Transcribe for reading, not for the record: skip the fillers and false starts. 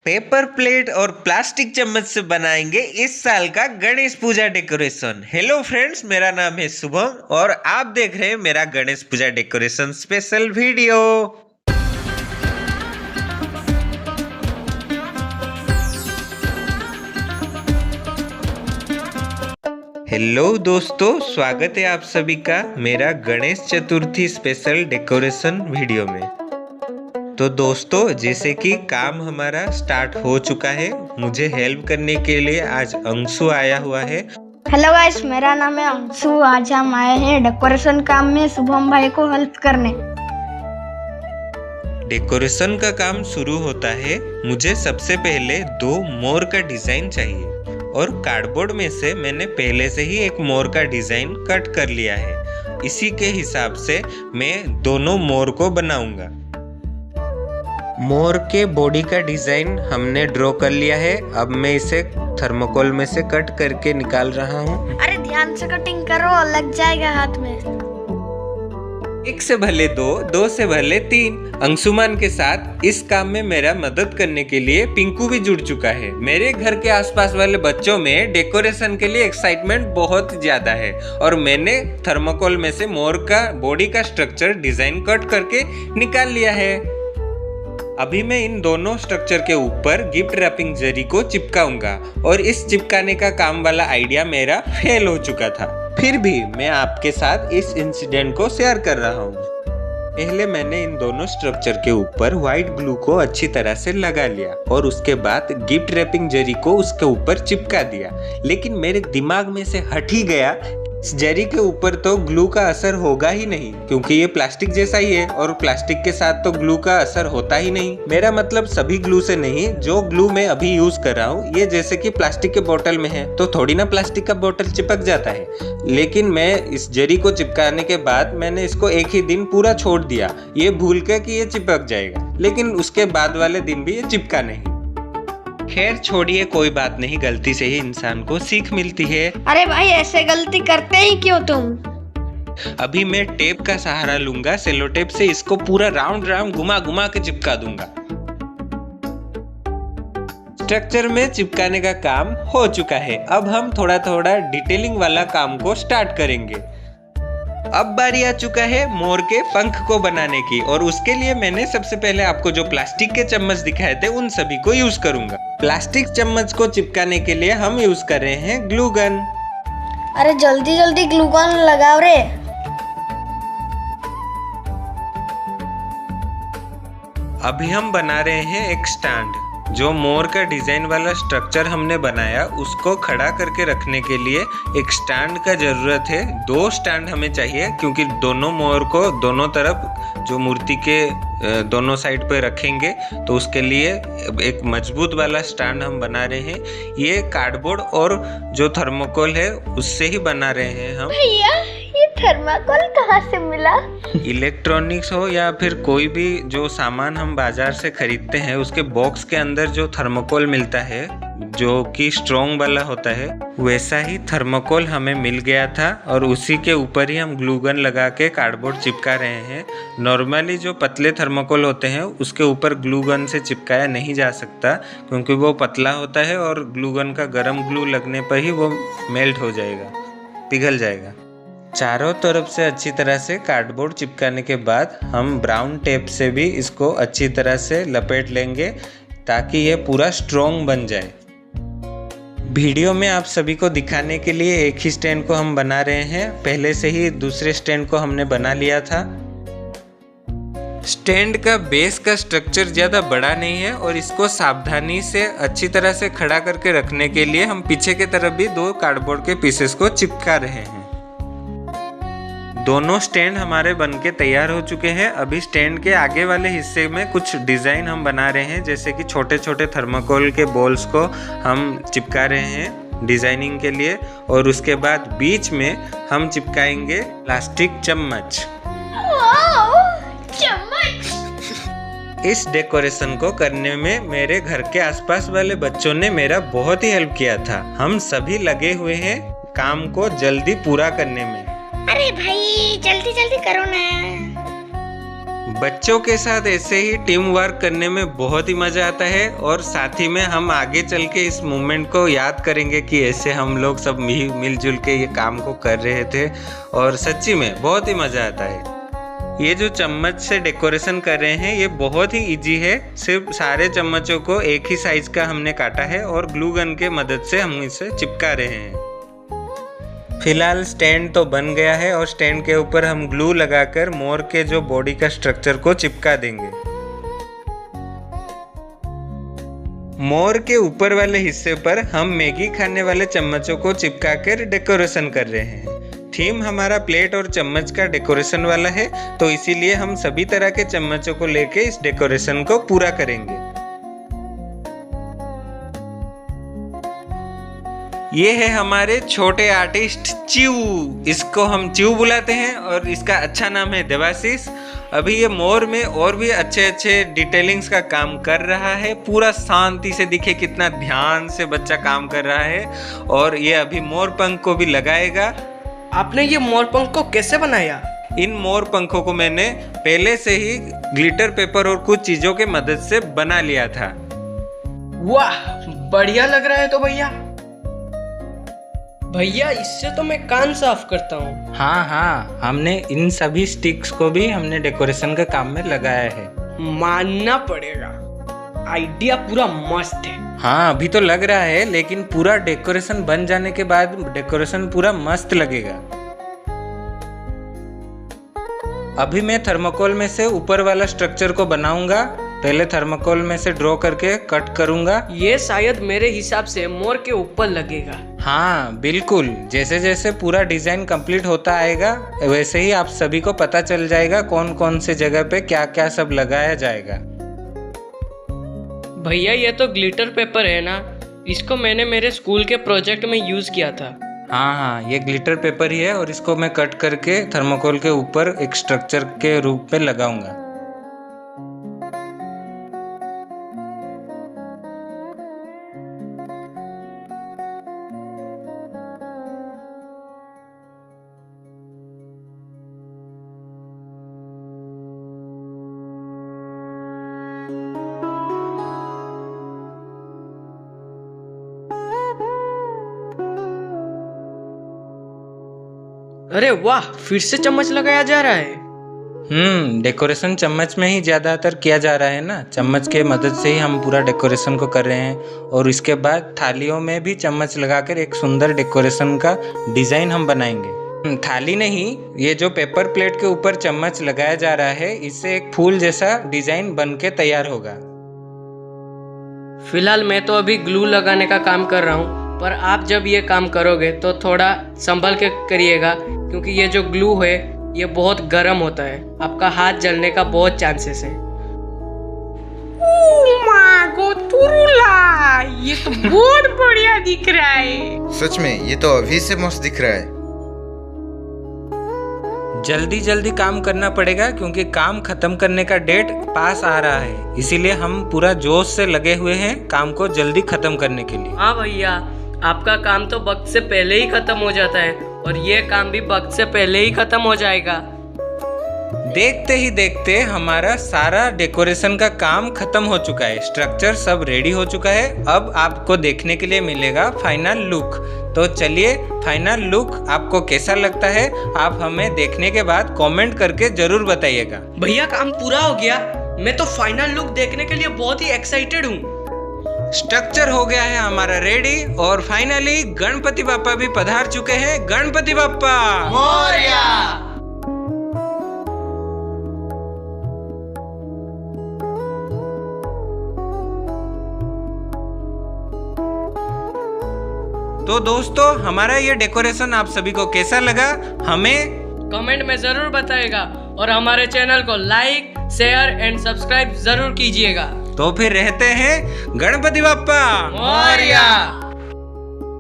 Paper plate और plastic चम्मच से बनाएंगे इस साल का गणेश पूजा डेकोरेशन। हेलो फ्रेंड्स, मेरा नाम है शुभम और आप देख रहे हैं मेरा गणेश पूजा डेकोरेशन स्पेशल वीडियो। हेलो दोस्तों, स्वागत है आप सभी का मेरा Ganesh Chaturthi special decoration video में। तो दोस्तों, जैसे कि काम हमारा स्टार्ट हो चुका है, मुझे हेल्प करने के लिए आज अंशु आया हुआ है। हेलो गाइस, मेरा नाम है अंशु। आज हम आए हैं डेकोरेशन काम में शुभम भाई को हेल्प करने। डेकोरेशन का काम शुरू होता है। मुझे सबसे पहले 2 मोर का डिजाइन चाहिए और कार्डबोर्ड में से मैंने पहले से ही एक मोर का डिजाइन कट कर लिया है। इसी के हिसाब से मैं दोनों मोर को बनाऊंगा। मोर के बॉडी का डिजाइन हमने ड्रॉ कर लिया है। अब मैं इसे थर्मोकोल में से कट करके निकाल रहा हूँ। अरे ध्यान से कटिंग करो, लग जाएगा हाथ में। 1 से भले 2, 2 से भले 3। अंशुमान के साथ इस काम में मेरा मदद करने के लिए पिंकू भी जुड़ चुका है। मेरे घर के आसपास वाले बच्चों में डेकोरेशन के लिए एक्साइटमेंट बहुत ज्यादा है और मैंने थर्मोकोल में से मोर का बॉडी का स्ट्रक्चर डिजाइन कट करके निकाल लिया है। अभी मैं इन दोनों स्ट्रक्चर के ऊपर गिफ्ट रैपिंग जरी को चिपकाऊंगा और इस चिपकाने का काम वाला आइडिया मेरा फेल हो चुका था। फिर भी मैं आपके साथ इस इंसिडेंट को शेयर कर रहा हूँ। पहले मैंने इन दोनों स्ट्रक्चर के ऊपर व्हाइट ग्लू को अच्छी तरह से लगा लिया और उसके बाद गिफ्ट रैपिंग जरी को उसके ऊपर चिपका दिया। लेकिन मेरे दिमाग में से हट ही गया, इस जरी के ऊपर तो ग्लू का असर होगा ही नहीं, क्योंकि ये प्लास्टिक जैसा ही है और प्लास्टिक के साथ तो ग्लू का असर होता ही नहीं। मेरा मतलब सभी ग्लू से नहीं, जो ग्लू मैं अभी यूज कर रहा हूँ ये जैसे कि प्लास्टिक के बोतल में है तो थोड़ी ना प्लास्टिक का बोतल चिपक जाता है। लेकिन मैं इस जरी को चिपकाने के बाद मैंने इसको एक ही दिन पूरा छोड़ दिया, ये भूल कर कि ये चिपक जाएगा, लेकिन उसके बाद वाले दिन भी ये चिपका नहीं। खैर छोड़िए, कोई बात नहीं, गलती से ही इंसान को सीख मिलती है। अरे भाई, ऐसे गलती करते ही क्यों तुम? अभी मैं टेप का सहारा लूंगा। सेलो टेप से इसको पूरा राउंड राउंड घुमा घुमा के चिपका दूंगा। स्ट्रक्चर में चिपकाने का काम हो चुका है। अब हम थोड़ा थोड़ा डिटेलिंग वाला काम को स्टार्ट करेंगे। अब बारी आ चुका है मोर के पंख को बनाने की और उसके लिए मैंने सबसे पहले आपको जो प्लास्टिक के चम्मच दिखाए थे उन सभी को यूज करूंगा। प्लास्टिक चम्मच को चिपकाने के लिए हम यूज कर रहे हैं ग्लू गन। अरे जल्दी जल्दी ग्लू गन लगाओ रे। अभी हम बना रहे हैं एक स्टैंड। जो मोर का डिजाइन वाला स्ट्रक्चर हमने बनाया उसको खड़ा करके रखने के लिए एक स्टैंड का जरूरत है। 2 स्टैंड हमें चाहिए, क्योंकि दोनों मोर को दोनों तरफ जो मूर्ति के दोनों साइड पे रखेंगे, तो उसके लिए एक मजबूत वाला स्टैंड हम बना रहे हैं। ये कार्डबोर्ड और जो थर्मोकोल है उससे ही बना रहे हैं हम। भैया, ये थर्माकोल कहाँ से मिला? इलेक्ट्रॉनिक्स हो या फिर कोई भी जो सामान हम बाजार से खरीदते हैं, उसके बॉक्स के अंदर जो थर्मोकोल मिलता है जो कि स्ट्रॉन्ग वाला होता है, वैसा ही थर्मोकोल हमें मिल गया था और उसी के ऊपर ही हम ग्लू गन लगा के कार्डबोर्ड चिपका रहे हैं। नॉर्मली जो पतले थर्मोकोल होते हैं उसके ऊपर ग्लू गन से चिपकाया नहीं जा सकता, क्योंकि वो पतला होता है और ग्लू गन का गर्म ग्लू लगने पर ही वो मेल्ट हो जाएगा, पिघल जाएगा। चारों तरफ से अच्छी तरह से कार्डबोर्ड चिपकाने के बाद हम ब्राउन टेप से भी इसको अच्छी तरह से लपेट लेंगे ताकि ये पूरा स्ट्रॉन्ग बन जाए। वीडियो में आप सभी को दिखाने के लिए एक ही स्टैंड को हम बना रहे हैं। पहले से ही दूसरे स्टैंड को हमने बना लिया था। स्टैंड का बेस का स्ट्रक्चर ज़्यादा बड़ा नहीं है और इसको सावधानी से अच्छी तरह से खड़ा करके रखने के लिए हम पीछे की तरफ भी 2 कार्डबोर्ड के पीसेस को चिपका रहे हैं। दोनों स्टैंड हमारे बनके तैयार हो चुके हैं। अभी स्टैंड के आगे वाले हिस्से में कुछ डिज़ाइन हम बना रहे हैं, जैसे कि छोटे छोटे थर्माकोल के बॉल्स को हम चिपका रहे हैं डिजाइनिंग के लिए, और उसके बाद बीच में हम चिपकाएंगे प्लास्टिक चम्मच। इस डेकोरेशन को करने में मेरे घर के आसपास वाले बच्चों ने मेरा बहुत ही हेल्प किया था। हम सभी लगे हुए हैं काम को जल्दी पूरा करने में। अरे भाई, जल्दी जल्दी करो ना। बच्चों के साथ ऐसे ही टीम वर्क करने में बहुत ही मजा आता है और साथ ही में हम आगे चल के इस मोमेंट को याद करेंगे कि ऐसे हम लोग सब मिलजुल के ये काम को कर रहे थे और सच्ची में बहुत ही मजा आता है। ये जो चम्मच से डेकोरेशन कर रहे हैं ये बहुत ही इजी है। सिर्फ सारे चम्मचों को एक ही साइज का हमने काटा है और ग्लू गन के मदद से हम इसे चिपका रहे हैं। फिलहाल स्टैंड तो बन गया है और स्टैंड के ऊपर हम ग्लू लगाकर मोर के जो बॉडी का स्ट्रक्चर को चिपका देंगे। मोर के ऊपर वाले हिस्से पर हम मैगी खाने वाले चम्मचों को चिपका कर डेकोरेशन कर रहे हैं। थीम हमारा प्लेट और चम्मच का डेकोरेशन वाला है, तो इसीलिए हम सभी तरह के चम्मचों को लेके इस डेकोरेशन को पूरा करेंगे। ये है हमारे छोटे आर्टिस्ट च्यू, इसको हम च्यू बुलाते हैं और इसका अच्छा नाम है देवाशीष। अभी ये मोर में और भी अच्छे अच्छे डिटेलिंग्स का काम कर रहा है। पूरा शांति से दिखे कितना ध्यान से बच्चा काम कर रहा है। और ये अभी मोर पंख को भी लगाएगा। आपने ये मोर पंख को कैसे बनाया? इन मोर पंखों को मैंने पहले से ही ग्लिटर पेपर और कुछ चीजों के मदद से बना लिया था। वाह, बढ़िया लग रहा है। तो भैया इससे तो मैं कान साफ करता हूँ। हाँ, हमने इन सभी स्टिक्स को भी हमने डेकोरेशन के काम में लगाया है। मानना पड़ेगा, आइडिया पूरा मस्त है। हाँ, अभी तो लग रहा है, लेकिन पूरा डेकोरेशन बन जाने के बाद डेकोरेशन पूरा मस्त लगेगा। अभी मैं थर्मोकोल में से ऊपर वाला स्ट्रक्चर को बनाऊंगा। पहले थर्मोकोल में से ड्रॉ करके कट करूंगा। ये शायद मेरे हिसाब से मोर के ऊपर लगेगा। हाँ बिल्कुल, जैसे जैसे पूरा डिजाइन कंप्लीट होता आएगा वैसे ही आप सभी को पता चल जाएगा कौन कौन से जगह पे क्या क्या सब लगाया जाएगा। भैया ये तो ग्लिटर पेपर है ना? इसको मैंने मेरे स्कूल के प्रोजेक्ट में यूज किया था। हाँ, ये ग्लिटर पेपर ही है और इसको मैं कट करके थर्मोकोल के ऊपर एक स्ट्रक्चर के रूप में लगाऊंगा। अरे वाह, फिर से चम्मच लगाया जा रहा है। डेकोरेशन चम्मच में ही ज्यादातर किया जा रहा है ना। चम्मच के मदद से ही हम पूरा डेकोरेशन को कर रहे हैं और इसके बाद थालियों में भी चम्मच लगाकर एक सुंदर डेकोरेशन का डिजाइन हम बनाएंगे। थाली नहीं, ये जो पेपर प्लेट के ऊपर चम्मच लगाया जा रहा है इससे एक फूल जैसा डिजाइन बन के तैयार होगा। फिलहाल मैं तो अभी ग्लू लगाने का काम कर रहा हूँ, पर आप जब ये काम करोगे तो थोड़ा संभल के करिएगा, क्योंकि ये जो ग्लू है ये बहुत गर्म होता है। आपका हाथ जलने का बहुत चांसेस है। ये तो बहुत बढ़िया दिख रहा है। सच में ये तो अभी से मस्त दिख रहा है। जल्दी जल्दी काम करना पड़ेगा क्योंकि काम खत्म करने का डेट पास आ रहा है, इसीलिए हम पूरा जोश से लगे हुए हैं काम को जल्दी खत्म करने के लिए। हाँ भैया, आपका काम तो वक्त से पहले ही खत्म हो जाता है और ये काम भी वक्त से पहले ही खत्म हो जाएगा। देखते ही देखते हमारा सारा डेकोरेशन का काम खत्म हो चुका है। स्ट्रक्चर सब रेडी हो चुका है। अब आपको देखने के लिए मिलेगा फाइनल लुक। तो चलिए, फाइनल लुक आपको कैसा लगता है आप हमें देखने के बाद कमेंट करके जरूर बताइएगा। भैया काम पूरा हो गया। मैं तो फाइनल लुक देखने के लिए बहुत ही एक्साइटेड हूँ। स्ट्रक्चर हो गया है हमारा रेडी और फाइनली गणपति बाप्पा भी पधार चुके हैं। गणपति बाप्पा मोरया। तो दोस्तों, हमारा ये डेकोरेशन आप सभी को कैसा लगा हमें कमेंट में जरूर बताइएगा और हमारे चैनल को लाइक, शेयर एंड सब्सक्राइब जरूर कीजिएगा। तो फिर रहते हैं गणपति बाप्पा मोरया।